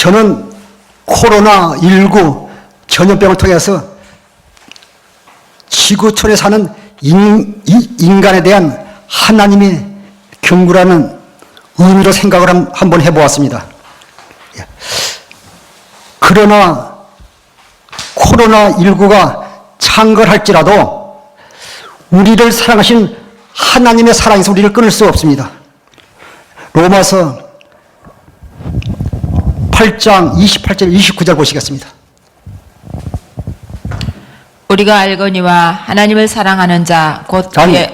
저는 코로나19 전염병을 통해서 지구촌에 사는 인간에 대한 하나님의 경고라는 의미로 생각을 한번 해보았습니다. 그러나 코로나19가 창궐할지라도 우리를 사랑하신 하나님의 사랑에서 우리를 끊을 수 없습니다. 로마서 8장 28절 29절 보시겠습니다. 우리가 알거니와 하나님을 사랑하는 자 곧 그의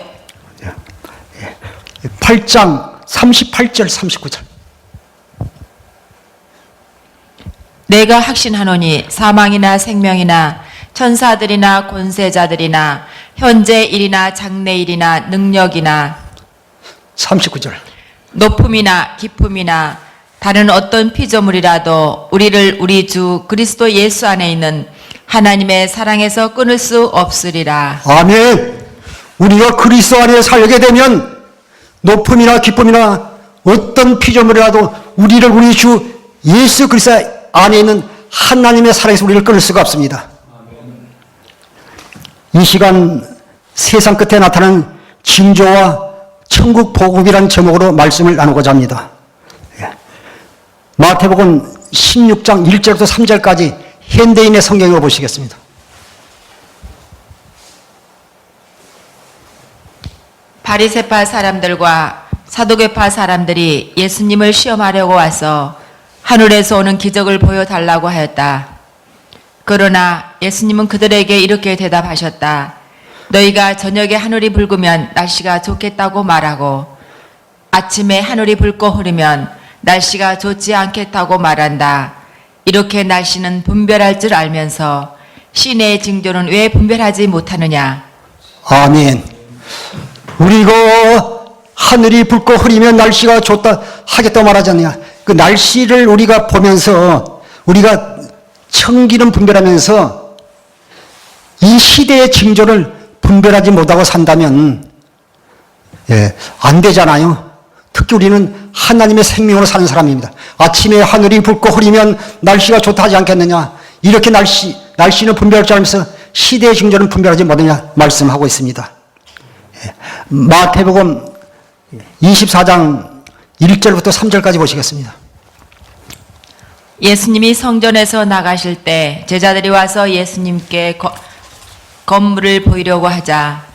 8장 38절 39절. 내가 확신하노니 사망이나 생명이나 천사들이나 권세자들이나 현재 일이나 장래 일이나 능력이나 39절. 높음이나 깊음이나 다른 어떤 피조물이라도 우리를 우리 주 그리스도 예수 안에 있는 하나님의 사랑에서 끊을 수 없으리라. 아멘. 우리가 그리스도 안에 살게 되면 높음이나 기쁨이나 어떤 피조물이라도 우리를 우리 주 예수 그리스도 안에 있는 하나님의 사랑에서 우리를 끊을 수가 없습니다. 이 시간 세상 끝에 나타나는 징조와 천국 복음이라는 제목으로 말씀을 나누고자 합니다. 마태복음 16장 1절부터 3절까지 현대인의 성경으로 보시겠습니다. 바리새파 사람들과 사두개파 사람들이 예수님을 시험하려고 와서 하늘에서 오는 기적을 보여달라고 하였다. 그러나 예수님은 그들에게 이렇게 대답하셨다. 너희가 저녁에 하늘이 붉으면 날씨가 좋겠다고 말하고 아침에 하늘이 붉고 흐르면 날씨가 좋지 않겠다고 말한다. 이렇게 날씨는 분별할 줄 알면서 신의 징조는 왜 분별하지 못하느냐? 아멘. 우리가 하늘이 붉고 흐리면 날씨가 좋다 하겠다고 말하잖냐. 그 날씨를 우리가 보면서 우리가 청기는 분별하면서 이 시대의 징조를 분별하지 못하고 산다면 안 되잖아요. 특히 우리는 하나님의 생명으로 사는 사람입니다. 아침에 하늘이 붉고 흐리면 날씨가 좋다 하지 않겠느냐. 이렇게 날씨는 분별할 줄 알면서 시대의 징조는 분별하지 못하느냐 말씀하고 있습니다. 마태복음 24장 1절부터 3절까지 보시겠습니다. 예수님이 성전에서 나가실 때 제자들이 와서 예수님께 건물을 보이려고 하자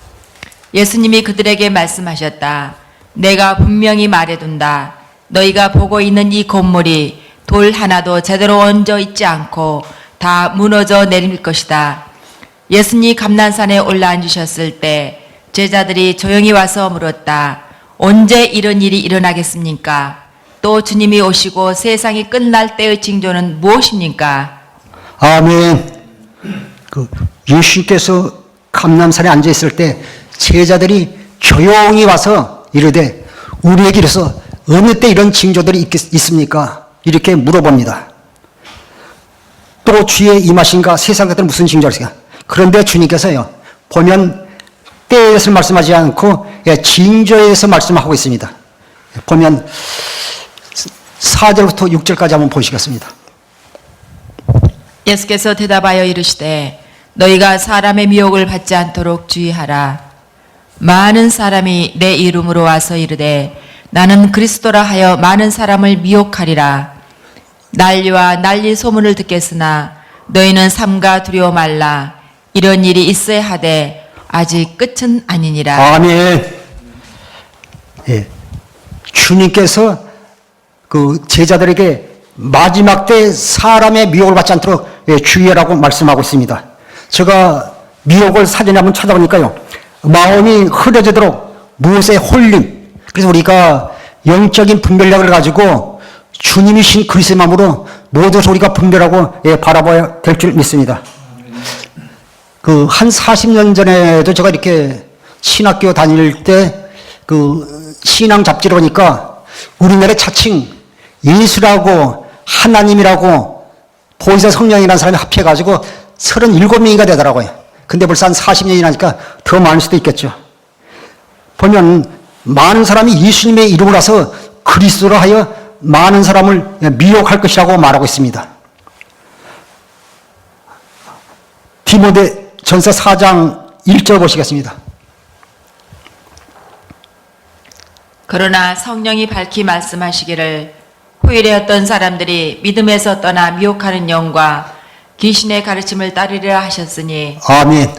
예수님이 그들에게 말씀하셨다. 내가 분명히 말해둔다. 너희가 보고 있는 이 건물이 돌 하나도 제대로 얹어 있지 않고 다 무너져 내릴 것이다. 예수님이 감난산에 올라앉으셨을 때 제자들이 조용히 와서 물었다. 언제 이런 일이 일어나겠습니까? 또 주님이 오시고 세상이 끝날 때의 징조는 무엇입니까? 아멘. 예수님께서 감람산에 앉아 있을 때 제자들이 조용히 와서 이르되 우리에게 이래서 어느 때 이런 징조들이 있습니까? 이렇게 물어봅니다. 또 주의 임하신가 세상 같은 무슨 징조가 있을까? 그런데 주님께서요 보면 때에 대해서 말씀하지 않고 징조에 대해서 말씀하고 있습니다. 보면 4절부터 6절까지 한번 보시겠습니다. 예수께서 대답하여 이르시되 너희가 사람의 미혹을 받지 않도록 주의하라. 많은 사람이 내 이름으로 와서 이르되 나는 그리스도라 하여 많은 사람을 미혹하리라. 난리와 난리 소문을 듣겠으나 너희는 삼가 두려워 말라. 이런 일이 있어야 하되 아직 끝은 아니니라. 아멘. 주님께서 그 제자들에게 마지막 때 사람의 미혹을 받지 않도록 주의하라고 말씀하고 있습니다. 제가 미혹을 사전에 한번 찾아보니까요. 마음이 흐려지도록 무엇에 홀림. 그래서 우리가 영적인 분별력을 가지고 주님이신 그리스도의 마음으로 모든 우리가 분별하고 바라봐야 될 줄 믿습니다. 한 40년 전에도 제가 이렇게 신학교 다닐 때 신앙 잡지를 보니까 우리나라 자칭 예수라고 하나님이라고 보혜사 성령이라는 사람이 합해가지고 37명이가 되더라고요. 근데 벌써 한 40년이 나니까 더 많을 수도 있겠죠. 보면 많은 사람이 예수님의 이름을 와서 그리스도로 하여 많은 사람을 미혹할 것이라고 말하고 있습니다. 디모데 전서 4장 1절 보시겠습니다. 그러나 성령이 밝히 말씀하시기를 후일에 어떤 사람들이 믿음에서 떠나 미혹하는 영과 귀신의 가르침을 따르리라 하셨으니. 아멘.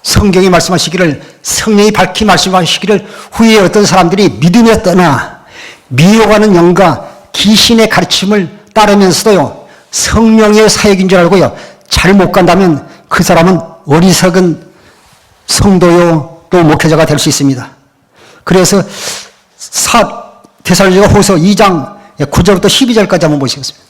성경이 말씀하시기를, 성령이 밝히 말씀하시기를 후에 어떤 사람들이 믿음에 떠나 미혹하는 영과 귀신의 가르침을 따르면서도요 성령의 사역인 줄 알고요 잘 못 간다면 그 사람은 어리석은 성도요 또 목회자가 될 수 있습니다. 그래서 데살로니가 후서 2장 9절부터 12절까지 한번 보시겠습니다.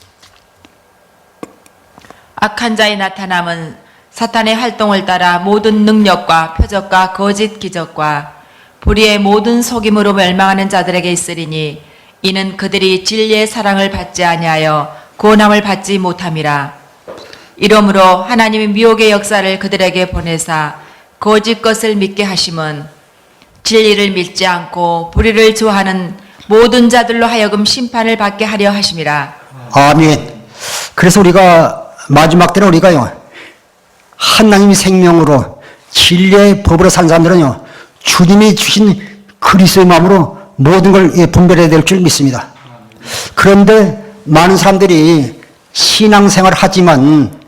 악한 자의 나타남은 사탄의 활동을 따라 모든 능력과 표적과 거짓 기적과 불의의 모든 속임으로 멸망하는 자들에게 있으리니 이는 그들이 진리의 사랑을 받지 아니하여 구원함을 받지 못함이라. 이러므로 하나님이 미혹의 역사를 그들에게 보내사 거짓 것을 믿게 하심은 진리를 믿지 않고 불의를 좋아하는 모든 자들로 하여금 심판을 받게 하려 하심이라. 아멘. 그래서 우리가 마지막 때는 우리가요 하나님의 생명으로 진리의 법으로 산 사람들은요 주님이 주신 그리스도의 마음으로 모든 걸 분별해야 될 줄 믿습니다. 그런데 많은 사람들이 신앙생활을 하지만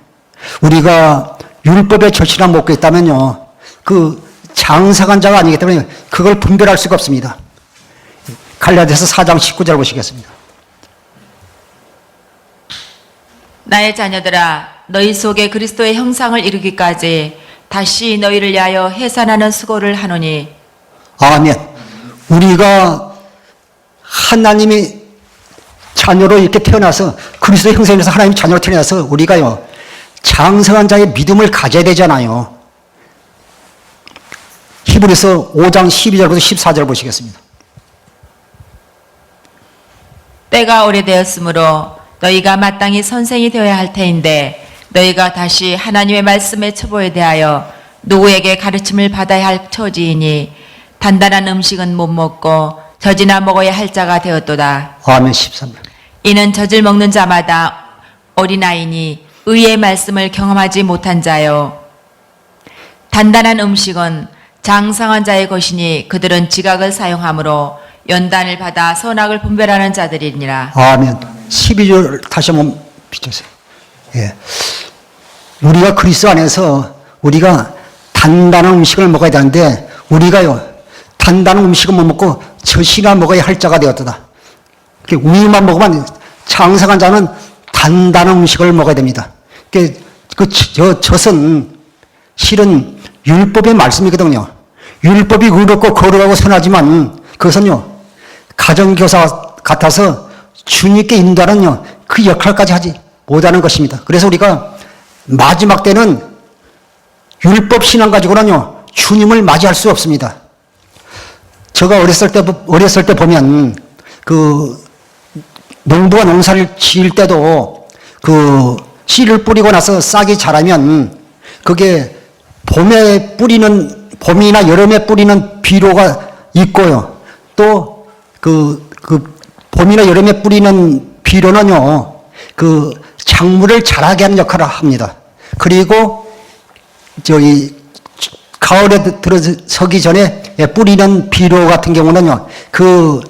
우리가 율법에 절실한 먹고 있다면요 그 장사간 자가 아니기 때문에 그걸 분별할 수가 없습니다. 갈라디아서 4장 19절 보시겠습니다. 나의 자녀들아 너희 속에 그리스도의 형상을 이루기까지 다시 너희를 위하여 해산하는 수고를 하노니. 아멘. 우리가 하나님의 자녀로 이렇게 태어나서 그리스도의 형상에서 하나님의 자녀로 태어나서 우리가요 장성한 자의 믿음을 가져야 되잖아요. 히브리서 5장 12절부터 14절 보시겠습니다. 때가 오래되었으므로 너희가 마땅히 선생이 되어야 할 터인데 너희가 다시 하나님의 말씀의 처보에 대하여 누구에게 가르침을 받아야 할 처지이니 단단한 음식은 못 먹고 젖이나 먹어야 할 자가 되었도다. 아멘. 13절. 이는 젖을 먹는 자마다 어린아이니 의의 말씀을 경험하지 못한 자요. 단단한 음식은 장성한 자의 것이니 그들은 지각을 사용하므로 연단을 받아 선악을 분별하는 자들이니라. 아멘. 12절 다시 한번 비춰주세요. 예. 우리가 그리스도 안에서 우리가 단단한 음식을 먹어야 되는데 우리가요 단단한 음식은 못 먹고 젖이나 먹어야 할 자가 되었다. 우유만 먹으면 장성한 자는 단단한 음식을 먹어야 됩니다. 젖은 실은 율법의 말씀이거든요. 율법이 의롭고 거룩하고 선하지만 그것은요 가정교사 같아서 주님께 인도하는 그 역할까지 하지 못하는 것입니다. 그래서 우리가 마지막 때는 율법 신앙 가지고는요 주님을 맞이할 수 없습니다. 제가 어렸을 때 보면 그 농부가 농사를 지을 때도 그 씨를 뿌리고 나서 싹이 자라면 그게 봄이나 여름에 뿌리는 비료가 있고요. 또 그 봄이나 여름에 뿌리는 비료는요, 그 작물을 자라게 하는 역할을 합니다. 그리고 가을에 들어서기 전에 뿌리는 비료 같은 경우는요, 그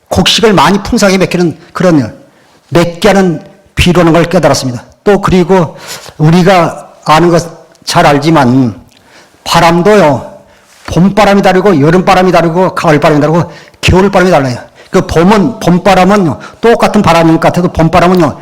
곡식을 많이 풍성하게 맺기는 그런 맺게 하는 비료는 걸 깨달았습니다. 또 그리고 우리가 아는 것 잘 알지만 바람도요, 봄바람이 다르고 여름바람이 다르고 가을바람이 다르고 겨울바람이 달라요. 그 봄바람은 똑같은 바람인 것 같아도 봄바람은요,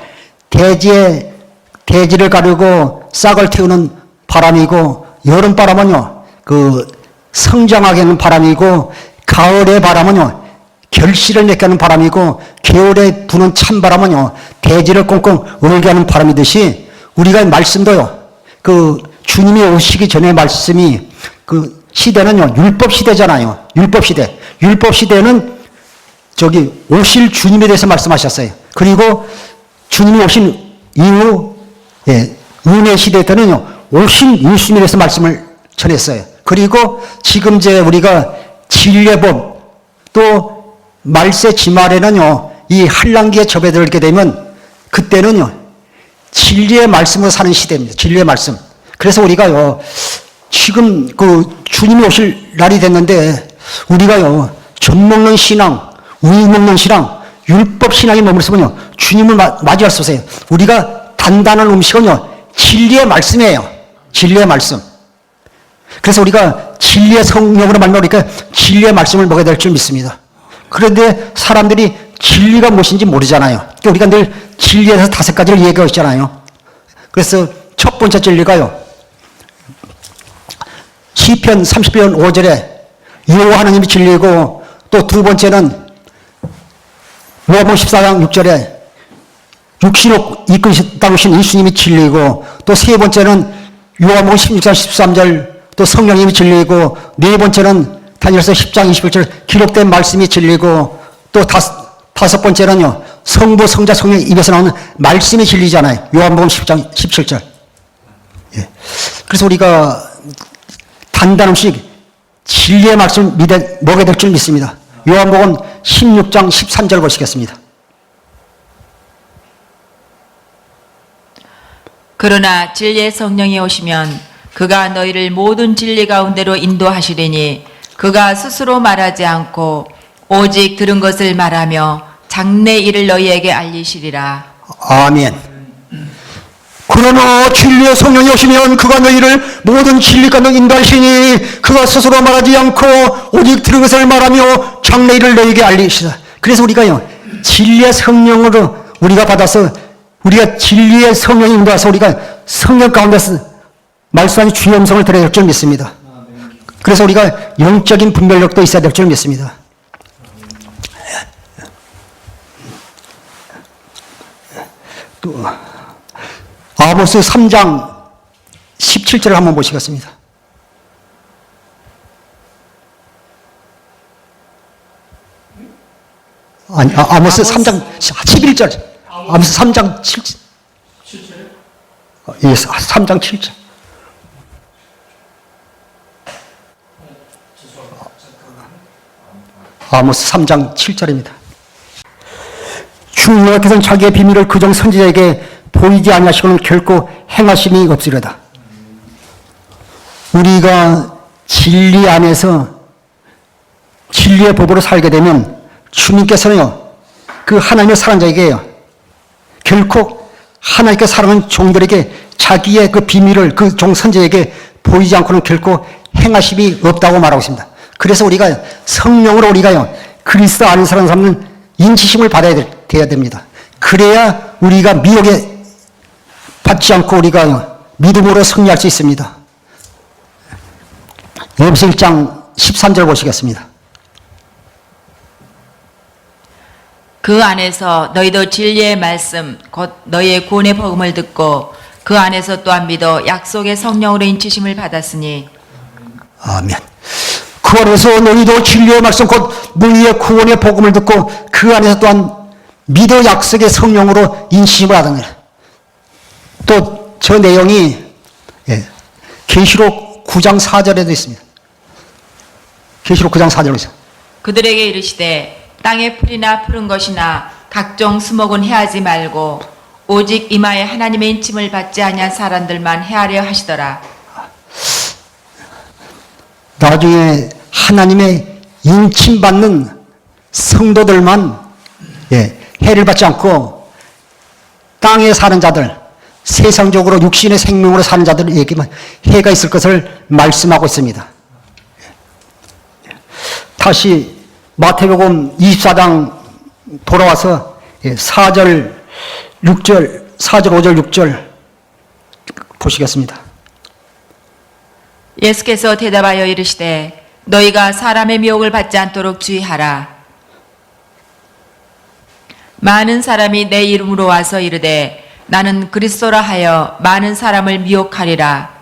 대지를 가르고 싹을 태우는 바람이고 여름바람은요, 그 성장하게 하는 바람이고 가을의 바람은요, 결실을 맺게 하는 바람이고 겨울에 부는 찬바람은요, 대지를 꽁꽁 얼게 하는 바람이듯이 우리가 말씀도요, 그 주님이 오시기 전에 말씀이 그 시대는요, 율법 시대잖아요. 율법 시대. 율법 시대는 오실 주님에 대해서 말씀하셨어요. 그리고 주님이 오신 이후, 은혜 시대 때는요, 오신 예수님에 대해서 말씀을 전했어요. 그리고 지금 이제 우리가 진리의 법, 또 말세 지말에는요, 이 한란기에 접해들게 되면 그때는요, 진리의 말씀으로 사는 시대입니다. 진리의 말씀. 그래서 우리가요, 지금 그 주님이 오실 날이 됐는데 우리가요, 젖 먹는 신앙, 우유 먹는 신앙, 율법 신앙에 머물면요, 주님을 맞이할 수 없어요. 우리가 단단한 음식은요, 진리의 말씀이에요. 진리의 말씀. 그래서 우리가 진리의 성령으로 말미암으니까 진리의 말씀을 먹어야 될 줄 믿습니다. 그런데 사람들이 진리가 무엇인지 모르잖아요. 그러니까 우리가 늘 진리에서 5가지를 얘기하고 있잖아요. 그래서 첫 번째 진리가요, 시편 30편 5절에 여호와 하나님이 진리고, 또 두 번째는 요한복음 14장 6절에 육신으로 이끄셨다고 하신 예수님이 진리고, 또 세 번째는 요한복음 16장 13절 또 성령님이 진리고, 네 번째는 다니엘서 10장 21절 기록된 말씀이 진리고, 또 다섯 번째는요, 성부, 성자, 성령 입에서 나오는 말씀이 진리잖아요. 요한복음 10장 17절. 예. 그래서 우리가 단단함씩 진리의 말씀을 먹어야 될 줄 믿습니다. 요한복음 16장 13절 보시겠습니다. 그러나 진리의 성령이 오시면 그가 너희를 모든 진리 가운데로 인도하시리니 그가 스스로 말하지 않고 오직 들은 것을 말하며 장래 일을 너희에게 알리시리라. 아멘. 그러나 진리의 성령이 오시면 그가 너희를 모든 진리 가운데 인도하시니 그가 스스로 말하지 않고 오직 들은 것을 말하며 장래 일을 너희에게 알리시리라. 그래서 우리가요, 진리의 성령으로 우리가 받아서, 우리가 진리의 성령이 인도해서 우리가 성령 가운데서 말씀하는 주의 음성을 들어야 될 줄 믿습니다. 그래서 우리가 영적인 분별력도 있어야 될 줄 믿습니다. 또 아모스 3장 17절을 한번 보시겠습니다. 아니, 아모스 3장 11절. 아모스 3장 7절. 예, 3장 7절. 아모스 3장 7절입니다. 주 여호와께서는 자기의 비밀을 그종 선지자에게 보이지 아니하시고는 결코 행하심이 없으리로다. 우리가 진리 안에서 진리의 법으로 살게 되면 주님께서는요, 그 하나님의 사랑하는 자에게요, 결코 하나님께 사랑하는 종들에게 자기의 그 비밀을 그 종 선지자에게 보이지 않고는 결코 행하심이 없다고 말하고 있습니다. 그래서 우리가 성령으로 우리가요, 그리스도 안에 사는 사람은 인치심을 받아야 돼야 됩니다. 그래야 우리가 미혹에 받지 않고 우리가 믿음으로 승리할 수 있습니다. 에베소 1장 13절 보시겠습니다. 그 안에서 너희도 진리의 말씀 곧 너희의 구원의 복음을 듣고 그 안에서 또한 믿어 약속의 성령으로 인치심을 받았으니. 아멘. 그 안에서 너희도 진리의 말씀 곧 너희의 구원의 복음을 듣고 그 안에서 또한 믿어 약속의 성령으로 인치심을 받았느니라. 또 저 내용이 계시록 9장 4절에도 있습니다. 계시록 9장 4절에 있습니다. 그들에게 이르시되 땅의 풀이나 푸른 것이나 각종 수목은 해하지 말고 오직 이마에 하나님의 인침을 받지 아니한 사람들만 해하려 하시더라. 나중에 하나님의 인침받는 성도들만 해를 받지 않고 땅에 사는 자들, 세상적으로 육신의 생명으로 사는 자들에게만 해가 있을 것을 말씀하고 있습니다. 다시 마태복음 24장 돌아와서 4절, 6절, 4절, 5절, 6절 보시겠습니다. 예수께서 대답하여 이르시되 너희가 사람의 미혹을 받지 않도록 주의하라. 많은 사람이 내 이름으로 와서 이르되 나는 그리스도라 하여 많은 사람을 미혹하리라.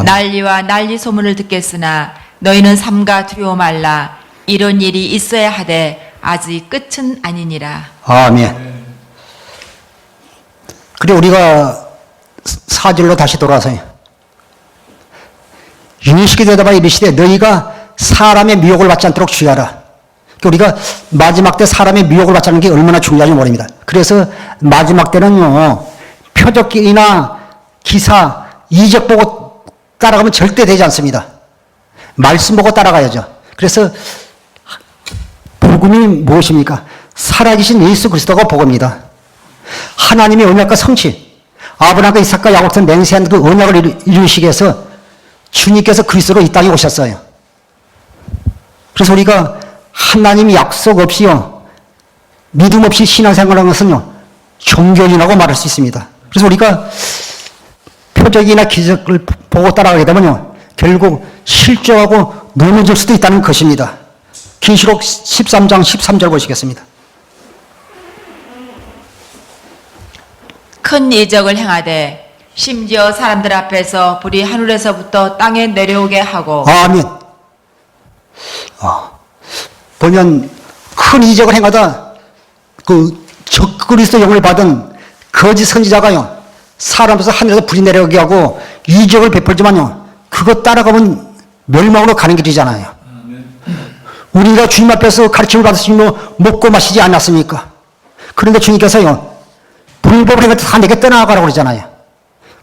난리와 난리 소문을 듣겠으나 너희는 삼가 두려워 말라. 이런 일이 있어야 하되 아직 끝은 아니니라. 아멘. 그래 우리가 4절로 다시 돌아와서요. 유니시키 대답하여 이르시되 너희가 사람의 미혹을 받지 않도록 주의하라. 우리가 마지막 때 사람의 미혹을 받지 않는 게 얼마나 중요한지 모릅니다. 그래서 마지막 때는요, 표적이나 기사, 이적 보고 따라가면 절대 되지 않습니다. 말씀 보고 따라가야죠. 그래서 복음이 무엇입니까? 살아계신 예수 그리스도가 복음입니다. 하나님의 언약과 성취, 아브라함과 이삭과 야곱과 맹세한 그 언약을 이루시기 위해서 주님께서 그리스도로 이 땅에 오셨어요. 그래서 우리가 하나님이 약속 없이요, 믿음 없이 신앙생활하는 것은요, 종교인이라고 말할 수 있습니다. 그래서 우리가 표적이나 기적을 보고 따라가게 되면요, 결국 실족하고 넘어질 수도 있다는 것입니다. 계시록 13장 13절 보시겠습니다. 큰 이적을 행하되 심지어 사람들 앞에서 불이 하늘에서부터 땅에 내려오게 하고. 아멘. 보면 큰 이적을 행하다 그 적그리스도 영을 받은 거짓 선지자가요, 사람 앞에서 하늘에서 불이 내려오게 하고 이적을 베풀지만요, 그거 따라가면 멸망으로 가는 길이잖아요. 우리가 주님 앞에서 가르침을 받으시며 먹고 마시지 않았습니까? 그런데 주님께서요, 불법을 행할 때 다 내게 떠나가라고 그러잖아요.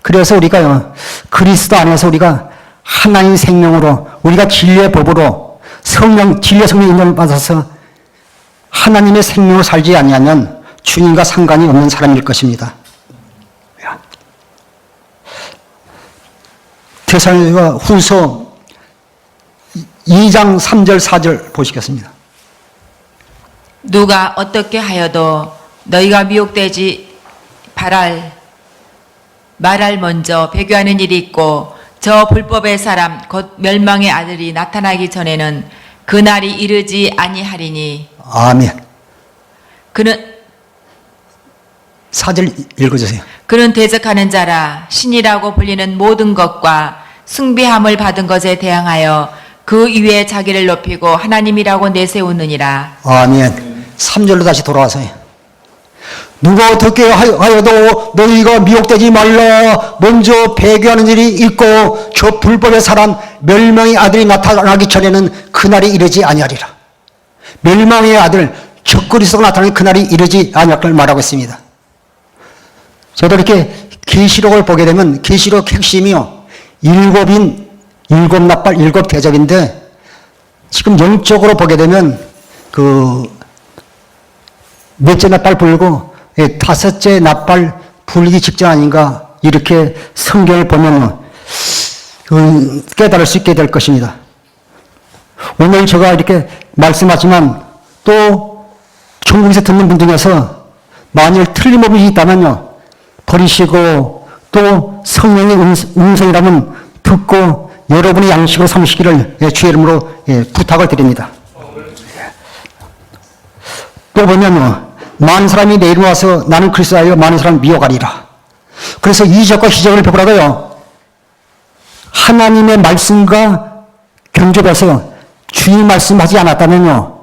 그래서 우리가요, 그리스도 안에서 우리가 하나님 생명으로, 우리가 진리의 법으로 성령, 진리의 성령 인도를 받아서 하나님의 생명을 살지 아니하면 주님과 상관이 없는 사람일 것입니다. 데살로니가 후서 2장 3절 4절 보시겠습니다. 누가 어떻게 하여도 너희가 미혹되지 말할 먼저 배교하는 일이 있고 저 불법의 사람 곧 멸망의 아들이 나타나기 전에는 그날이 이르지 아니하리니. 아멘. 그는 4절 읽어주세요. 그는 대적하는 자라 신이라고 불리는 모든 것과 숭배함을 받은 것에 대항하여 그 위에 자기를 높이고 하나님이라고 내세우느니라. 아멘. 3절로 다시 돌아와서요. 누가 어떻게 하여도 너희가 미혹되지 말라. 먼저 배교하는 일이 있고 저 불법의 사람 멸망의 아들이 나타나기 전에는 그날이 이르지 아니하리라. 멸망의 아들 적그리스도가 나타나는 그날이 이르지 아니할 걸 말하고 있습니다. 저도 이렇게 계시록을 보게 되면 계시록 핵심이요, 일곱 나팔, 일곱 대접인데, 지금 영적으로 보게 되면 넷째 나팔 불고 다섯째 나팔 불기 직전 아닌가, 이렇게 성경을 보면 깨달을 수 있게 될 것입니다. 오늘 제가 이렇게 말씀하지만 또 중국에서 듣는 분 중에서 만일 틀림없이 있다면요, 버리시고 또 성령의 음성이라면 듣고 여러분의 양식으로 삼으시기를 주의 이름으로 부탁을 드립니다. 또 보면 많은 사람이 내 이름으로 와서 나는 그리스도하여 많은 사람을 미워가리라. 그래서 이적과 기적을 베풀어도요, 하나님의 말씀과 경접해서 주님 말씀하지 않았다면요,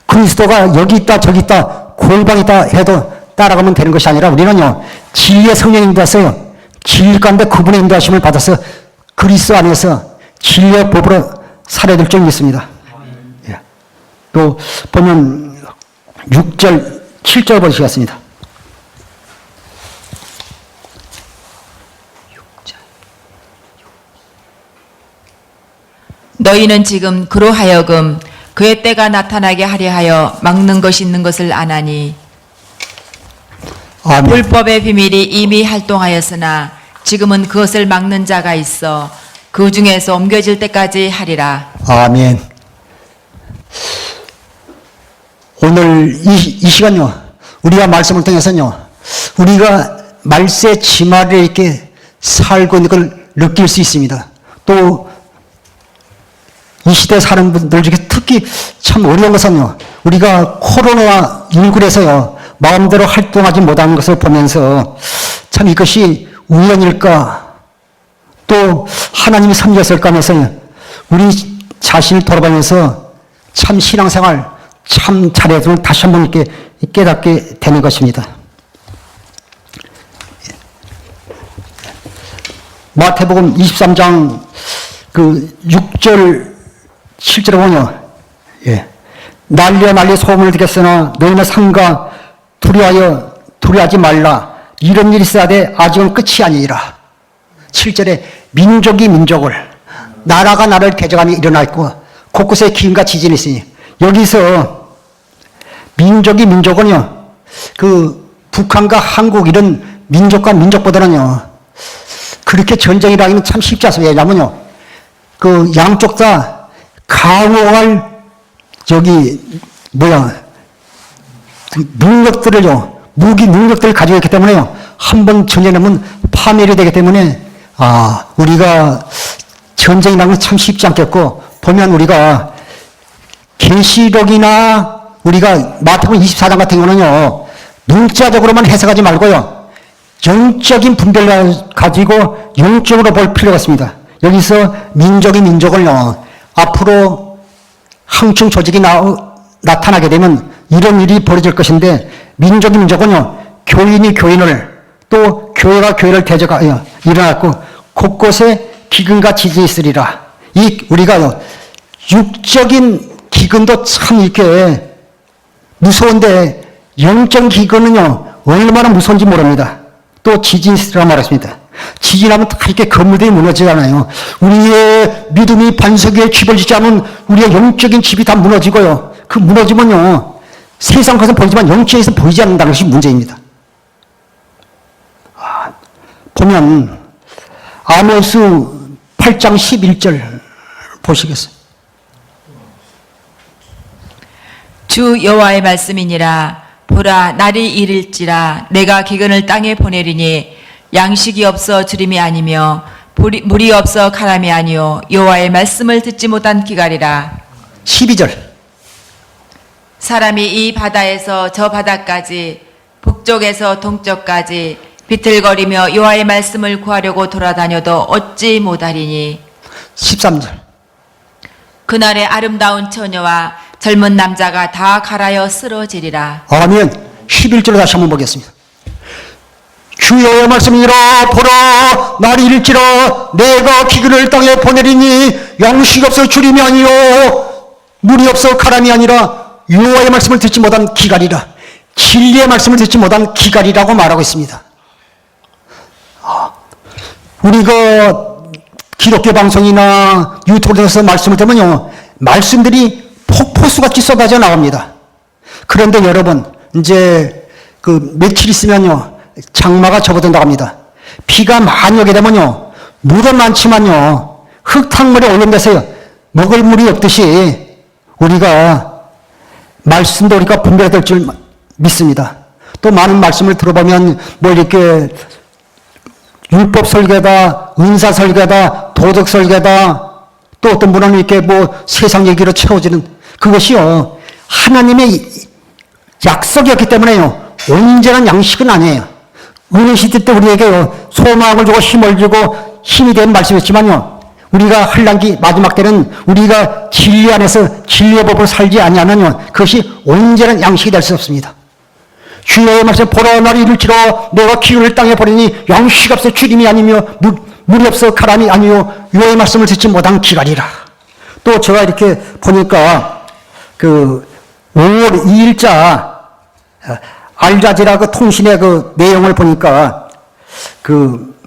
그리스도가 여기 있다 저기 있다 골방 있다 해도 따라가면 되는 것이 아니라 우리는요, 진리의 성령이 인도하세요. 진리 가운데 그분의 인도하심을 받아서 그리스도 안에서 진리의 법으로 살아야 될 점이 있습니다. 예. 또 보면 6절 7절 보시겠습니다. 너희는 지금 그로 하여금 그의 때가 나타나게 하려 하여 막는 것이 있는 것을 아나니. 아멘. 불법의 비밀이 이미 활동하였으나 지금은 그것을 막는 자가 있어 그 중에서 옮겨질 때까지 하리라. 아멘. 오늘 이 시간요, 우리가 말씀을 통해서요, 우리가 말세 지말에 이렇게 살고 있는 걸 느낄 수 있습니다. 또 이 시대 사는 분들 중에 특히 참 어려운 것은요, 우리가 코로나19에서요, 마음대로 활동하지 못하는 것을 보면서 참 이것이 우연일까, 또 하나님이 섬겼을까 하면서 우리 자신을 돌아보면서 참 신앙생활 참 잘해야 되면 다시 한번 이렇게 깨닫게 되는 것입니다. 마태복음 23장 6절 7절에 보면, 난리야 난리 소문을 듣겠으나 너희는 삼가 두려워하지 말라. 이런 일이 있어야 돼. 아직은 끝이 아니니라. 7절에 민족이 민족을, 나라가 나라를 대적함이 일어나 있고 곳곳에 기근과 지진이 있으니, 여기서 민족이 민족은요, 그 북한과 한국 이런 민족과 민족보다는요 그렇게 전쟁이라기는 참 쉽지 않습니다. 왜냐면요 그 양쪽 다 강호할 능력들을요, 무기 능력들을 가지고 있기 때문에요, 한번 전쟁하면 파멸이 되기 때문에, 우리가 전쟁이라는 건 참 쉽지 않겠고, 보면 우리가 계시록이나 우리가 마태복음 24장 같은 거는요, 문자적으로만 해석하지 말고요, 영적인 분별을 가지고 영적으로 볼 필요가 있습니다. 여기서 민족이 민족을요, 앞으로 항충 조직이 나타나게 되면 이런 일이 벌어질 것인데, 민족이 민족은요, 교인이 교인을, 또 교회가 교회를 대적하여 일어났고 곳곳에 기근과 지진이 있으리라. 우리가 육적인 기근도 참 이렇게 무서운데, 영적 기근은요 얼마나 무서운지 모릅니다. 또 지진이 있으리라 말했습니다. 지진하면 다 이렇게 건물들이 무너지잖아요. 우리의 믿음이 반석 위에 집을 짓지 않으면 우리의 영적인 집이 다 무너지고요, 그 무너지면요 세상 것은 보이지만 영적에서 보이지 않는다는 것이 문제입니다. 보면 아모스 8장 11절 보시겠어요? 주 여호와의 말씀이니라. 보라, 날이 이를지라 내가 기근을 땅에 보내리니 양식이 없어 주림이 아니며 물이 없어 가람이 아니요 여호와의 말씀을 듣지 못한 기갈이라. 12절. 사람이 이 바다에서 저 바다까지, 북쪽에서 동쪽까지 비틀거리며 여호와의 말씀을 구하려고 돌아다녀도 얻지 못하리니. 13절. 그날의 아름다운 처녀와 젊은 남자가 다 갈아여 쓰러지리라. 아멘. 11절로 다시 한번 보겠습니다. 주여의 말씀이니라. 보라, 날이 이를지라 내가 기근을 땅에 보내리니 양식 없어 주림이 아니요 물이 없어 가람이 아니라 여호와의 말씀을 듣지 못한 기갈이라. 진리의 말씀을 듣지 못한 기갈이라고 말하고 있습니다. 우리가 기독교 방송이나 유튜브에서 말씀을 들으면요, 말씀들이 폭포수같이 쏟아져 나옵니다. 그런데 여러분, 이제 그 며칠 있으면요 장마가 접어든다고 합니다. 비가 많이 오게 되면요 물은 많지만요 흙탕물에 오염돼서 먹을 물이 없듯이 우리가 말씀도 우리가 분별해야 될 줄 믿습니다. 또 많은 말씀을 들어보면 뭐 이렇게 율법 설계다, 은사 설계다, 도덕 설계다, 또 어떤 분은 이렇게 뭐 세상 얘기로 채워지는 그것이요 하나님의 약속이었기 때문에요 온전한 양식은 아니에요. 은혜 시대 때 우리에게 소망을 주고 힘을 주고 힘이 된 말씀이었지만요, 우리가 환난기 마지막 때는 우리가 진리 안에서 진리의 법을 살지 아니하면요 그것이 온전한 양식이 될 수 없습니다. 주의 말씀, 보라, 날이 이를지라 내가 기근을 땅에 보내니 양식 없어 주림이 아니며 물이 없어 가람이 아니요 여호와의 말씀을 듣지 못한 기갈이라. 또 제가 이렇게 보니까 그 5월 2일자 알자지라 그 통신의 그 내용을 보니까 그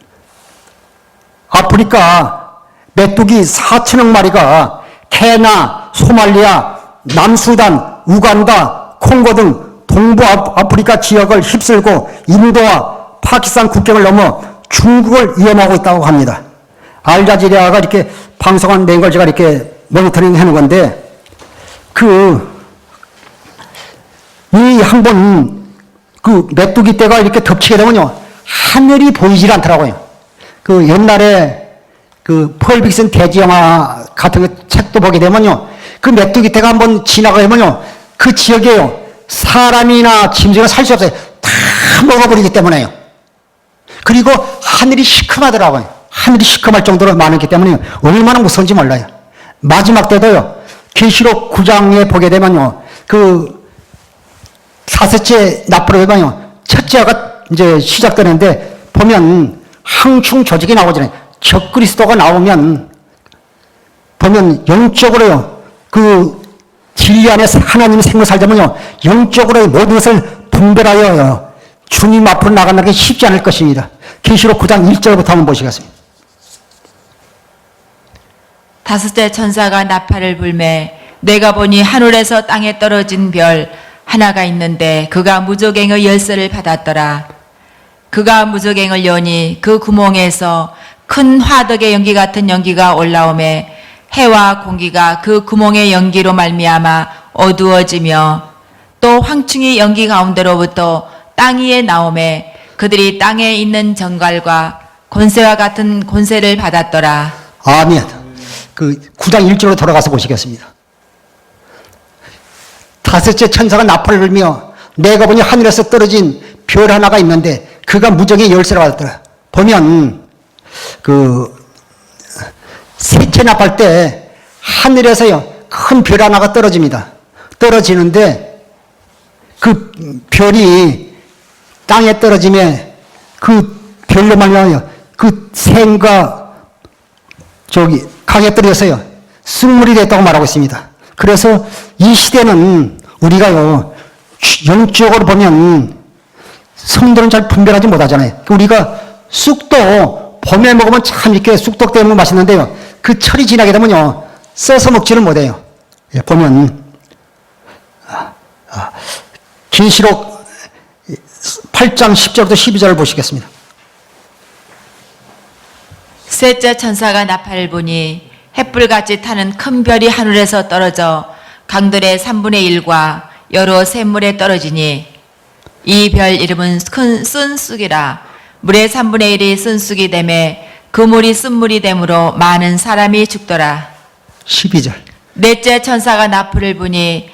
아프리카 메뚜기 4천억 마리가 케냐, 소말리아, 남수단, 우간다, 콩고 등 동부 아프리카 지역을 휩쓸고 인도와 파키스탄 국경을 넘어 중국을 위험하고 있다고 합니다. 알자지라가 이렇게 방송한 내용을 제가 이렇게 모니터링 해놓은 건데, 이 한번 그 메뚜기 떼가 이렇게 덮치게 되면요 하늘이 보이질 않더라고요. 그 옛날에 그 펄 빅슨 대지 영화 같은 거 책도 보게 되면요 그 메뚜기 떼가 한번 지나가면요 그 지역에요 사람이나 짐승이 살 수 없어요. 다 먹어버리기 때문에요. 그리고 하늘이 시커하더라고요. 하늘이 시커할 정도로 많았기 때문에 얼마나 무서운지 몰라요. 마지막 때도요 계시록 9장에 보게 되면요 그 4셋째 납부로 되면요 첫째가 이제 시작되는데 보면 항충 조직이 나오잖아요. 적그리스도가 나오면 보면 영적으로요 그 진리 안에 하나님의 생명 살자면요, 영적으로 모든 것을 분별하여 주님 앞으로 나가는 게 쉽지 않을 것입니다. 계시록 9장 1절부터 한번 보시겠습니다. 다섯째 천사가 나팔을 불매 내가 보니 하늘에서 땅에 떨어진 별 하나가 있는데 그가 무저갱의 열쇠를 받았더라. 그가 무저갱을 여니 그 구멍에서 큰 화덕의 연기 같은 연기가 올라오매 해와 공기가 그 구멍의 연기로 말미암아 어두워지며 또 황충이 연기 가운데로부터 땅 위에 나오매 그들이 땅에 있는 정갈과 권세와 같은 권세를 받았더라. 아멘. 그 9장 1절로 돌아가서 보시겠습니다. 다섯째 천사가 나팔을 불며 내가 보니 하늘에서 떨어진 별 하나가 있는데 그가 무정의 열쇠를 받았더라. 보면 그 셋째 나팔 때 하늘에서요 큰 별 하나가 떨어집니다. 떨어지는데 그 별이 땅에 떨어지면 그 별로 말미암아 그 샘과 저기 강에 떨어져서요 쑥물이 됐다고 말하고 있습니다. 그래서 이 시대는 우리가요 영적으로 보면 성도는 잘 분별하지 못하잖아요. 우리가 쑥도 봄에 먹으면 참 이렇게 쑥떡 때문에 맛있는데요. 그 철이 지나게 되면요 써서 먹지를 못해요. 예, 보면 계시록 8장 10절부터 12절을 보시겠습니다. 셋째 천사가 나팔을 보니 햇불같이 타는 큰 별이 하늘에서 떨어져 강들의 3분의 1과 여러 샘물에 떨어지니 이 별 이름은 큰 쓴쑥이라. 물의 3분의 1이 쓴쑥이 되매 그 물이 쓴물이 되므로 많은 사람이 죽더라. 12절. 넷째 천사가 나팔을 부니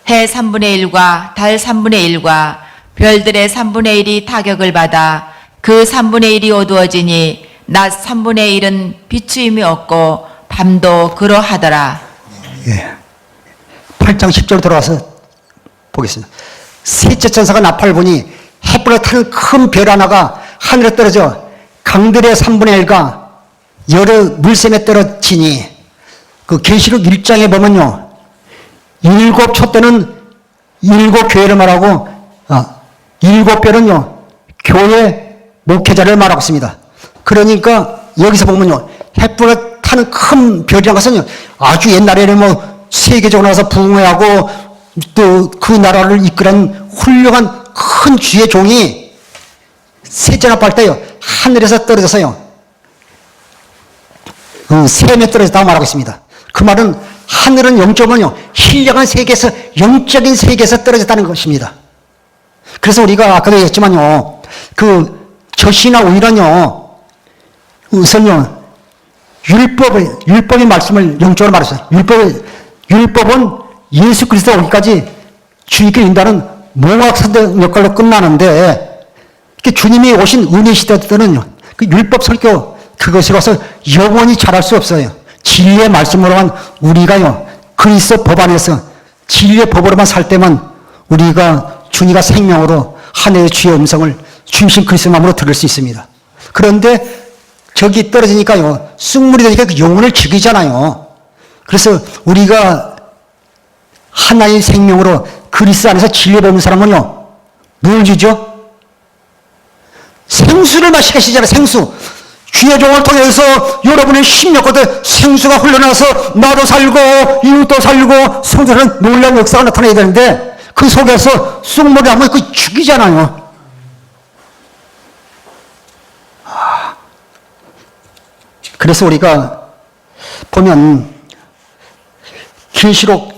해 3분의 1과 달 3분의 1과 별들의 3분의 1이 타격을 받아 그 3분의 1이 어두워지니 낮 3분의 1은 비추임이 없고 밤도 그러하더라. 예. 8장 10절 들어와서 보겠습니다. 셋째 천사가 나팔을 보니 햇불에 타는 큰 별 하나가 하늘에 떨어져 강들의 3분의 1과 여러 물샘에 떨어지니 그 계시록 1장에 보면요 7촛대는 7교회를 말하고 7별은요 교회 목회자를 말하고 있습니다. 그러니까 여기서 보면요 햇불에 타는 큰 별이라는 것은요 아주 옛날에는 뭐 세계적으로 나서 부흥하고 또 그 나라를 이끌은 훌륭한 큰 주의 종이 셋째 나팔 때요 하늘에서 떨어져서요 샘에 떨어졌다고 말하고 있습니다. 그 말은 하늘은 영적으로는요 신령한 세계에서 영적인 세계에서 떨어졌다는 것입니다. 그래서 우리가 아까도 얘기했지만요 그 젖이나 오일은요 우선요 율법의 말씀을 영적으로 말했어요. 율법은 예수 그리스도가 오기까지 주님께 인도하는 몽학사적 역할로 끝나는데 주님이 오신 은혜 시대 때는 그 율법 설교 그것으로서 영원히 자랄 수 없어요. 진리의 말씀으로만 우리가요 그리스도 법 안에서 진리의 법으로만 살 때만 우리가 주님과 생명으로 하늘의 주의 음성을 주신 그리스도 마음으로 들을 수 있습니다. 그런데 저기 떨어지니까요 쑥물이 되니까 그 영혼을 죽이잖아요. 그래서 우리가 하나의 생명으로 그리스도 안에서 진리를 배우는 사람은요 뭘 주죠? 생수를 마시게 하시잖아요. 생수. 주의 종을 통해서 여러분의 심령가운데 생수가 흘러나서 나도 살고 이웃도 살고 성도는 놀라운 역사가 나타나야 되는데 그 속에서 쑥물이 하면 그 죽이잖아요. 그래서 우리가 보면 계시록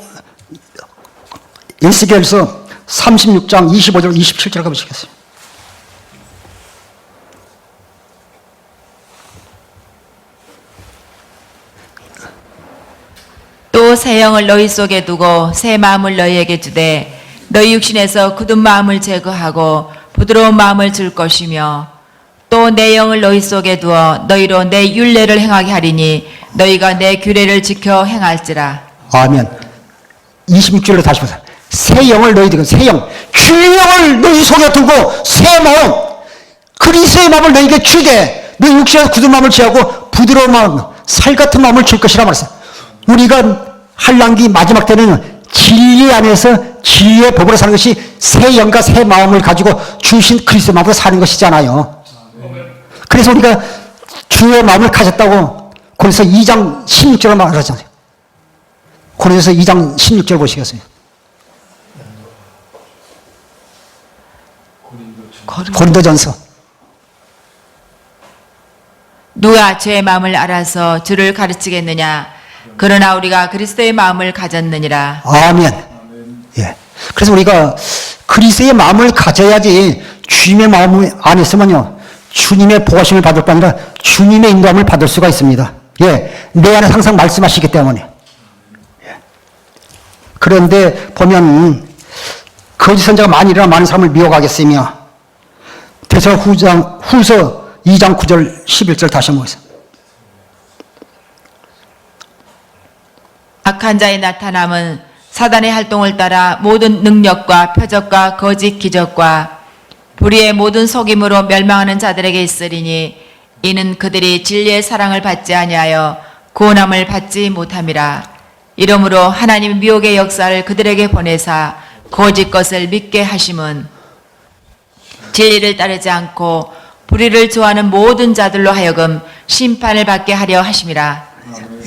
에스겔서 36장 25절 27절 가보시겠어요. 또 새 영을 너희 속에 두고 새 마음을 너희에게 주되 너희 육신에서 굳은 마음을 제거하고 부드러운 마음을 줄 것이며 또 내 영을 너희 속에 두어 너희로 내 율례를 행하게 하리니 너희가 내 규례를 지켜 행할지라. 아멘. 26절로 다시 보세요. 새 영을 너희 두고 새 영, 주의 영을 너희 속에 두고 새 마음, 그리스도의 마음을 너희에게 주되 너희 육신에서 굳은 마음을 제하고 부드러운 마음, 살 같은 마음을 줄 것이라 말했어요. 우리가 한란기 마지막 때는 진리 안에서 진리의 법으로 사는 것이 새 영과 새 마음을 가지고 주신 그리스도 마음으로 사는 것이잖아요. 그래서 우리가 주의 마음을 가졌다고 고린도서 2장 16절을 말하잖아요. 고린도서 2장 16절 보시겠어요? 고린도전서. 누가 주의 마음을 알아서 주를 가르치겠느냐? 그러나 우리가 그리스도의 마음을 가졌느니라. 아멘. 예. 그래서 우리가 그리스도의 마음을 가져야지 주님의 마음 안에 있으면요. 주님의 보호하심을 받을 뿐 아니라 주님의 인도함을 받을 수가 있습니다. 예. 내 안에 항상 말씀하시기 때문에. 예. 그런데 보면 거짓 선자가 많이 일어나 많은 사람을 미혹하겠으며 후서 2장 9절 11절 다시 한번 보겠습니다. 악한 자의 나타남은 사단의 활동을 따라 모든 능력과 표적과 거짓 기적과 불의의 모든 속임으로 멸망하는 자들에게 있으리니 이는 그들이 진리의 사랑을 받지 아니하여 구원함을 받지 못함이라. 이러므로 하나님 미혹의 역사를 그들에게 보내사 거짓 것을 믿게 하심은 진리를 따르지 않고 불의를 좋아하는 모든 자들로 하여금 심판을 받게 하려 하심이라.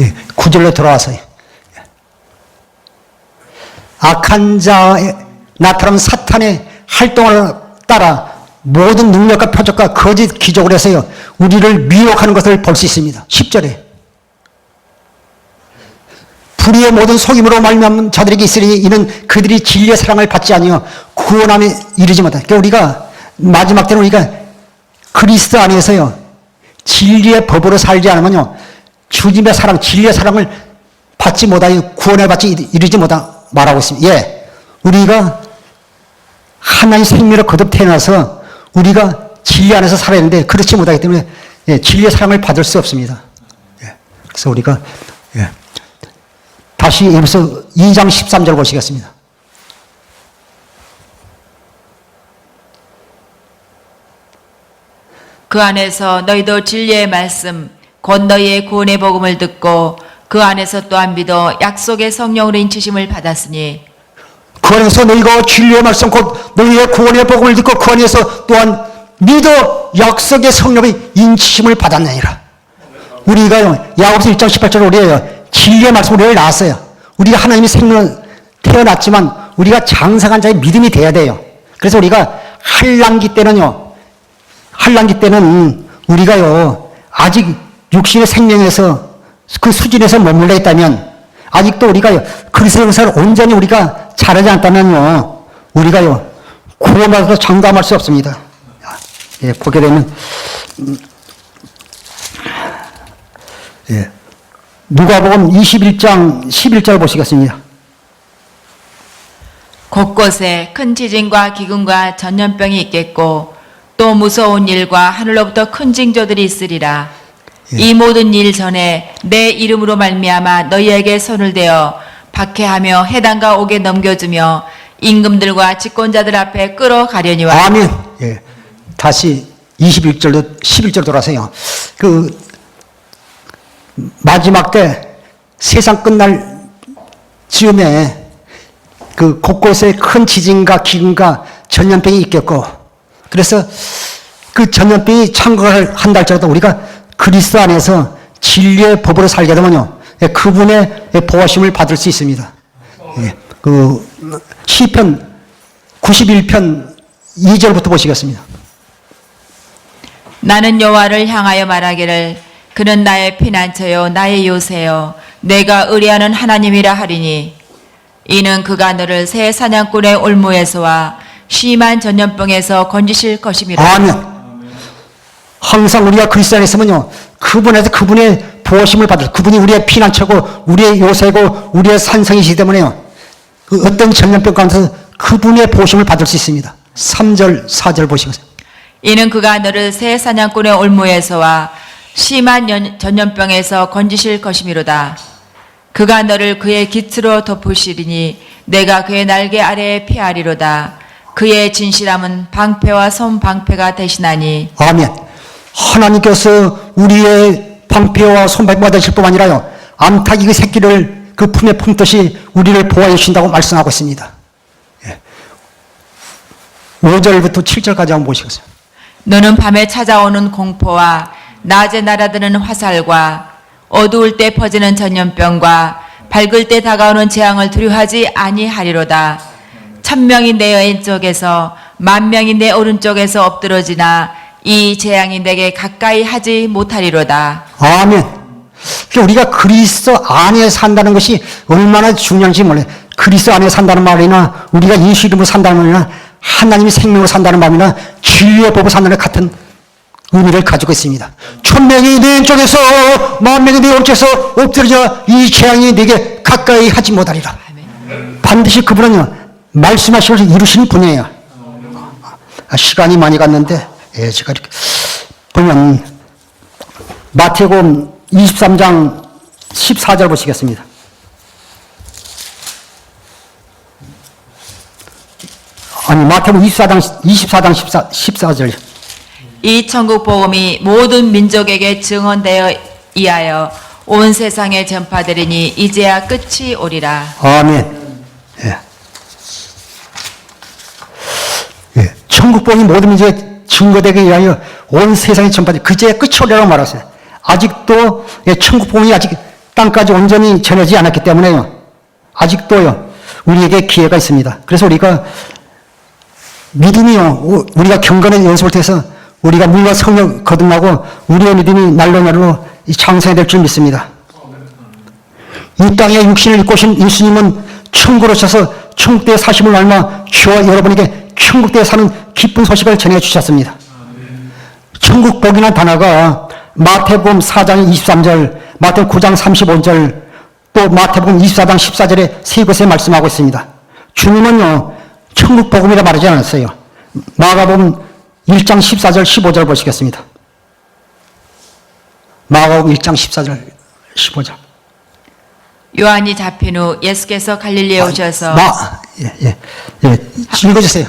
예. 9절로 돌아와서요. 악한 자의 나타나는 사탄의 활동을 따라 모든 능력과 표적과 거짓 기적을 해서요. 우리를 미혹하는 것을 볼 수 있습니다. 10절에. 불의의 모든 속임으로 말미암은 자들에게 있으니 이는 그들이 진리의 사랑을 받지 아니하여 구원함에 이르지 못하다. 그러니까 우리가 마지막 때는 우리가 그리스도 안에서요. 진리의 법으로 살지 않으면요. 주님의 사랑, 진리의 사랑을 받지 못하여 구원을 받지 이르지 못하 말하고 있습니다. 예. 우리가 하나님의 생명을 거듭 태어나서 우리가 진리 안에서 살아야 하는데 그렇지 못하기 때문에 예, 진리의 사랑을 받을 수 없습니다. 예. 그래서 우리가 예. 다시 에베소 2장 13절 보시겠습니다. 그 안에서 너희도 진리의 말씀 곧 너희의 구원의 복음을 듣고 그 안에서 또한 믿어 약속의 성령으로 인치심을 받았으니 그 안에서 너희가 진리의 말씀 곧 너희의 구원의 복음을 듣고 그 안에서 또한 믿어 약속의 성령의 인치심을 받았느니라. 우리가요 야고보서 1장 18절 우리가 진리의 말씀으로 우리를 낳았어요. 우리가 하나님의 생명 태어났지만 우리가 장성한 자의 믿음이 돼야 돼요. 그래서 우리가 한란기 때는 우리가요 아직 육신의 생명에서 그 수준에서 머물러 있다면 아직도 우리가 그리스도의 역사를 온전히 우리가 잘하지 않다면요 우리가요 구원받아서 장담할 수 없습니다. 예, 보게 되면 예, 누가복음 21장 11절 보시겠습니다. 곳곳에 큰 지진과 기근과 전염병이 있겠고 또 무서운 일과 하늘로부터 큰 징조들이 있으리라. 예. 이 모든 일 전에 내 이름으로 말미암아 너희에게 손을 대어 박해하며 해당과 옥에 넘겨주며 임금들과 집권자들 앞에 끌어가려니와. 아멘. 예. 다시 21절로 11절 돌아서요. 그 마지막 때 세상 끝날 즈음에 그 곳곳에 큰 지진과 기근과 전염병이 있겠고 그래서 그 전염병이 창궐을 한다 할지라도 우리가 그리스도 안에서 진리의 법으로 살게 되면요 그분의 보호심을 받을 수 있습니다. 예. 그 시편 91편 2절부터 보시겠습니다. 나는 여호와를 향하여 말하기를 그는 나의 피난처요 나의 요새요 내가 의뢰하는 하나님이라 하리니 이는 그가 너를 새 사냥꾼의 올무에서와 심한 전염병에서 건지실 것임이라. 아멘. 항상 우리가 그리스도 안에 있으면요 그분에서 그분의 보호심을 받을 그분이 우리의 피난처고 우리의 요새고 우리의 산성이시기 때문에요 그 어떤 전염병 가운데서 그분의 보호심을 받을 수 있습니다. 3절 4절 보시겠어요. 이는 그가 너를 새 사냥꾼의 올무에서와 심한 전염병에서 건지실 것이미로다. 그가 너를 그의 깃으로 덮으시리니 내가 그의 날개 아래에 피하리로다. 그의 진실함은 방패와 손방패가 되시나니. 아멘. 하나님께서 우리의 방패와 손방패가 되실 뿐만 아니라요 암탉이 그 새끼를 그 품에 품듯이 우리를 보호해 주신다고 말씀하고 있습니다. 5절부터 7절까지 한번 보시겠어요. 너는 밤에 찾아오는 공포와 낮에 날아드는 화살과 어두울 때 퍼지는 전염병과 밝을 때 다가오는 재앙을 두려워하지 아니하리로다. 1000명이 내 왼쪽에서 10,000명이 내 오른쪽에서 엎드러지나 이 재앙이 내게 가까이 하지 못하리로다. 아멘. 우리가 그리스도 안에 산다는 것이 얼마나 중요한지 몰라요. 그리스도 안에 산다는 말이나 우리가 예수 이름으로 산다는 말이나 하나님이 생명으로 산다는 말이나 진리의 법으로 산다는 같은 의미를 가지고 있습니다. 1000명이 내 왼쪽에서 10,000명이 내 오른쪽에서 엎드러져 이 재앙이 내게 가까이 하지 못하리라. 반드시 그분은요 말씀하신 것을 이루시는 분이에요. 시간이 많이 갔는데 제가 이렇게 보면 마태복음 23장 14절 보시겠습니다. 아니 마태복음 24장 14절. 이 천국 복음이 모든 민족에게 증언되어 이하여 온 세상에 전파되리니 이제야 끝이 오리라. 아멘. 천국 복음이 모든 민족에 증거되게 위하여 온 세상에 전파되리. 그제야 끝이 오리라고 말했어요. 아직도 천국 복음이 아직 땅까지 온전히 전해지지 않았기 때문에요. 아직도요 우리에게 기회가 있습니다. 그래서 우리가 믿음이요 우리가 경건의 연습을 통해서 우리가 물과 성령 거듭나고 우리의 믿음이 날로 날로 장성이 될 줄 믿습니다. 이 땅에 육신을 입고 오신 예수님은 천국으로 오셔서 천국대에 사심을 알마 저와 여러분에게 천국대에 사는 기쁜 소식을 전해주셨습니다. 천국 복이라는 단어가 마태복음 4장 23절, 마태복음 9장 35절, 또 마태복음 24장 14절에 세 곳에 말씀하고 있습니다. 주님은요 천국 복음이라 말하지 않았어요. 마가복음 1장 14절 15절 보시겠습니다. 마가복음 1장 14절 15절. 요한이 잡힌 후 예수께서 갈릴리에 오셔서 읽어주세요.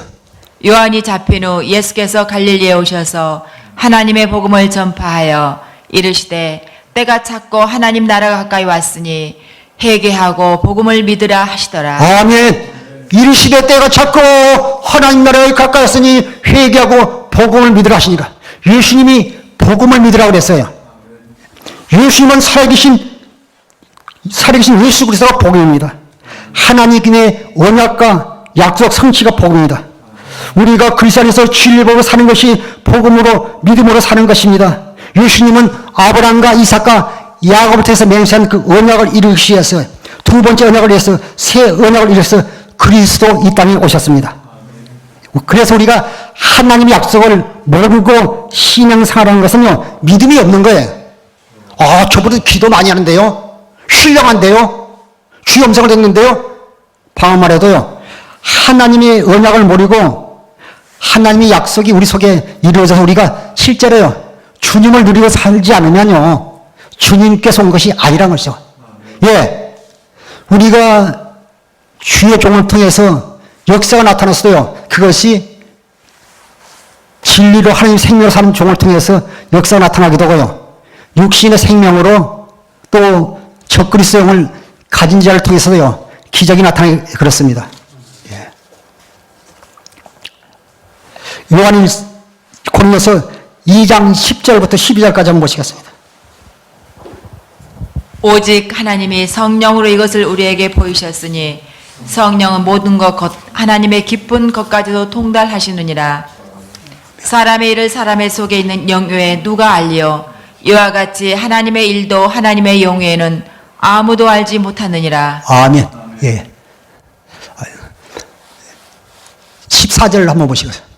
요한이 잡힌 후 예수께서 갈릴리에 오셔서 하나님의 복음을 전파하여 이르시되 때가 찼고 하나님 나라가 가까이 왔으니 회개하고 복음을 믿으라 하시더라. 아멘. 이르시되 때가 찼고 하나님 나라에 가까이 왔으니 회개하고 복음을 믿으라 하시니까 예수님이 복음을 믿으라고 그랬어요. 예수님은 살아계신 예수 그리스도가 복음입니다. 하나님의 언약과 약속 성취가 복음입니다. 우리가 그리스도 안에서 진리를 보고 사는 것이 복음으로 믿음으로 사는 것입니다. 예수님은 아브라함과 이삭과 야곱을 통해서 맹세한 그 언약을 이루기 위해서 두 번째 언약을 위해서 새 언약을 이루어서 그리스도 이 땅에 오셨습니다. 그래서 우리가 하나님의 약속을 모르고 신앙생활하는 것은요 믿음이 없는 거예요. 저분은 기도 많이 하는데요, 신령한데요, 주염성을 했는데요. 방금 말해도요 하나님의 언약을 모르고 하나님의 약속이 우리 속에 이루어져서 우리가 실제로요 주님을 누리고 살지 않으면요 주님께서 온 것이 아니란 것이죠. 우리가 주의 종을 통해서 역사가 나타났어요. 그것이 진리로 하나님 생명으로 사는 종을 통해서 역사가 나타나기도 하고요. 육신의 생명으로 또 적그리스도 영을 가진 자를 통해서도요 기적이 나타나기 그렇습니다. 요한이 고린도서 2장 10절부터 12절까지 한번 보시겠습니다. 오직 하나님이 성령으로 이것을 우리에게 보이셨으니 성령은 모든 것 곧 하나님의 깊은 것까지도 통달하시느니라. 사람의 일을 사람의 속에 있는 영유에 누가 알리요? 이와 같이 하나님의 일도 하나님의 영유에는 아무도 알지 못하느니라. 아멘. 14절 한번 보시겠습니다.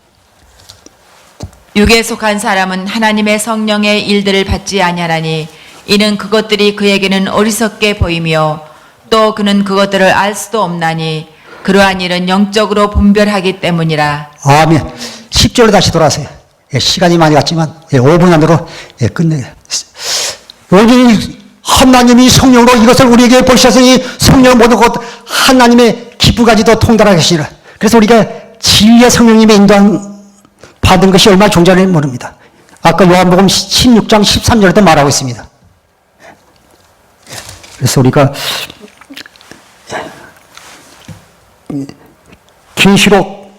육에 속한 사람은 하나님의 성령의 일들을 받지 아니하나니 이는 그것들이 그에게는 어리석게 보이며 또 그는 그것들을 알 수도 없나니 그러한 일은 영적으로 분별하기 때문이라. 아멘. 10절로 다시 돌아가세요. 시간이 많이 갔지만 5분 안으로 끝내요. 여기 하나님이 성령으로 이것을 우리에게 보시셨으니 성령 모든 것 하나님의 기쁘까지도 통달하게 하시라. 그래서 우리가 진리의 성령님의 인도함 받은 것이 얼마나 존재하는지 모릅니다. 아까 요한복음 16장 13절에도 말하고 있습니다. 그래서 우리가 계시록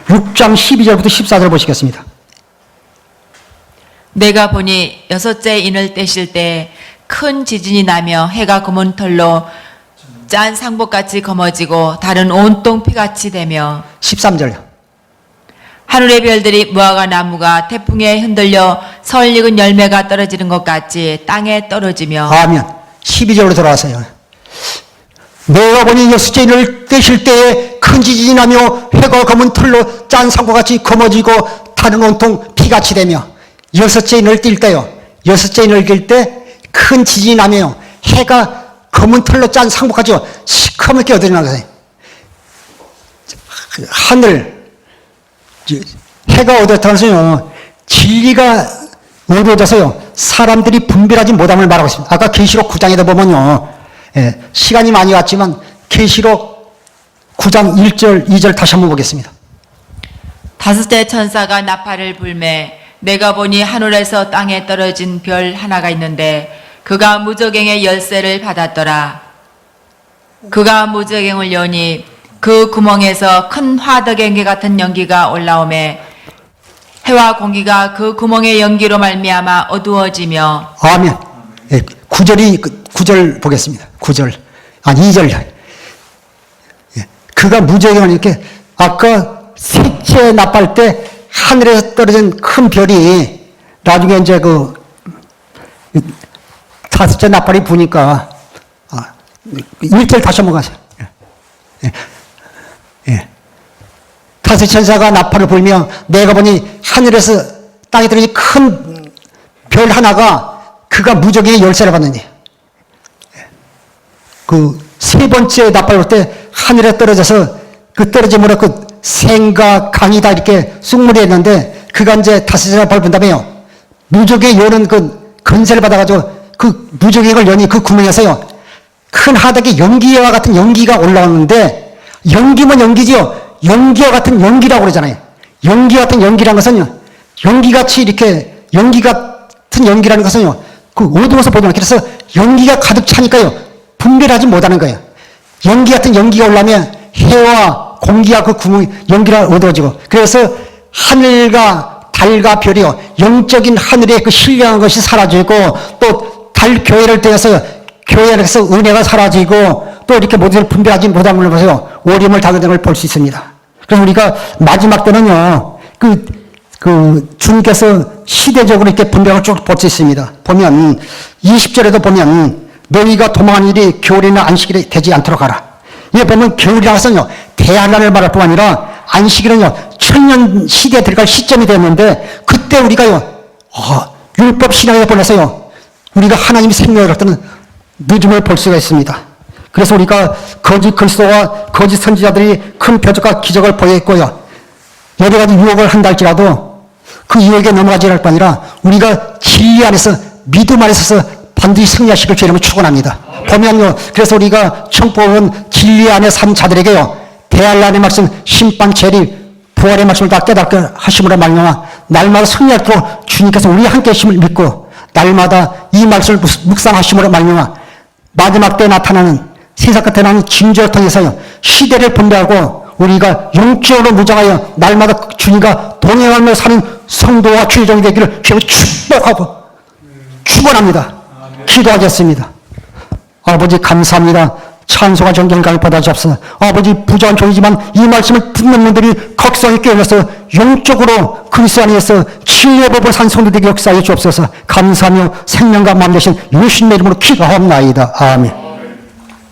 6장 12절부터 14절 보시겠습니다. 내가 보니 여섯째 인을 떼실 때 큰 지진이 나며 해가 검은 털로 짠 상복같이 검어지고 달은 온통 피같이 되며 13절. 하늘의 별들이 무화과 나무가 태풍에 흔들려 설 익은 열매가 떨어지는 것 같이 땅에 떨어지며 아멘. 12절로 돌아와서요. 내가 보니 여섯째 인을 떼실 때에 큰 지진이 나며 해가 검은 털로 짠 상고같이 검어지고 달은 온통 피같이 되며 여섯째 인을 띨 때요. 여섯째 인을 띨 때 큰 지진이 나며 해가 검은 털로 짠 상고같이 시커멓게 어두워지는 하늘 해가 어두워져서요. 진리가 어두워져서요. 사람들이 분별하지 못함을 말하고 있습니다. 아까 계시록 9장에도 보면요. 시간이 많이 갔지만 계시록 9장 1절 2절 다시 한번 보겠습니다. 다섯째 천사가 나팔을 불매 내가 보니 하늘에서 땅에 떨어진 별 하나가 있는데 그가 무저갱의 열쇠를 받았더라. 그가 무저갱을 여니 그 구멍에서 큰 화덕연기 같은 연기가 올라오매 해와 공기가 그 구멍의 연기로 말미암아 어두워지며 아멘. 9절 보겠습니다. 9절. 2절. 그가 무저갱을 이렇게 아까 셋째 나팔 때 하늘에서 떨어진 큰 별이 나중에 이제 다섯째 나팔이 부니까 1절 다시 한번 가세요. 다섯 천사가 나팔을 불며 내가 보니 하늘에서 땅에 떨어진 큰 별 하나가 그가 무저갱의 열쇠를 받느니 그 세 번째 나팔 볼 때 하늘에 떨어져서 그 떨어짐으로 그 생과 강이 다 이렇게 쑥물이 했는데 그가 이제 다섯째 나팔을 분 다음에요. 무저갱의 여는 그 건세를 받아가지고 그 무저갱을 여니 그 구멍에서요. 큰 하덕의 연기와 같은 연기가 올라오는데 연기면 연기지요. 연기와 같은 연기라고 그러잖아요. 연기 같은 연기라는 것은요. 연기같이 이렇게 연기 같은 연기라는 것은요. 그 어두워서 보잖아요. 그래서 연기가 가득 차니까요. 분별하지 못하는 거예요. 연기 같은 연기가 올라오면 해와 공기와 그 구멍이 연기가 어두워지고 그래서 하늘과 달과 별이요. 영적인 하늘의 그 신령한 것이 사라지고 또 달 교회를 통해서 교회 안에서 은혜가 사라지고 또 이렇게 모두를 분별하지 못함을 보세요. 오림을 당하는 걸 볼 수 있습니다. 그래서 우리가 마지막 때는요. 주님께서 시대적으로 이렇게 분별을 쭉 볼 수 있습니다. 보면 20절에도 보면 너희가 도망한 일이 겨울이나 안식일이 되지 않도록 하라. 이게 보면 겨울이라고 해서요. 대환란을 말할 뿐 아니라 안식일은요. 천년 시대에 들어갈 시점이 되었는데 그때 우리가요. 율법 신앙에 보내서요. 우리가 하나님의 생명을 갖다는 늦음을 볼 수가 있습니다. 그래서 우리가 거짓 그리스도와 거짓 선지자들이 큰 표적과 기적을 보였고요. 여러 가지 유혹을 한다 할지라도 그 유혹에 넘어가지 않을 뿐 아니라 우리가 진리 안에서 믿음 안에서 반드시 승리하시길 주님을 축원합니다. 보면요. 그래서 우리가 청포는 진리 안에 산 자들에게요. 대환란의 말씀, 심판, 재림, 부활의 말씀을 다 깨닫게 하심으로 말미암아 날마다 승리하도록 주님께서 우리 함께 하심을 믿고 날마다 이 말씀을 묵상하심으로 말미암아 마지막 때 나타나는 세상 끝에 나는 징조를 통해서요. 시대를 분별하고 우리가 영적으로 무장하여 날마다 주님과 동행하며 사는 성도와 주의종이 되기를 주님을 축복하고 축원합니다. 기도하겠습니다. 아버지 감사합니다. 찬송과 존경감을 받아주옵소서. 아버지 부자한 종이지만 이 말씀을 듣는 분들이 각성이 깨어나서 영적으로 그리스도 안에서 진리의 법을 산 성도들에게 역사해 주옵소서. 감사하며 생명과 마음 되신 예수님의 이름으로 기도하옵나이다. 아멘.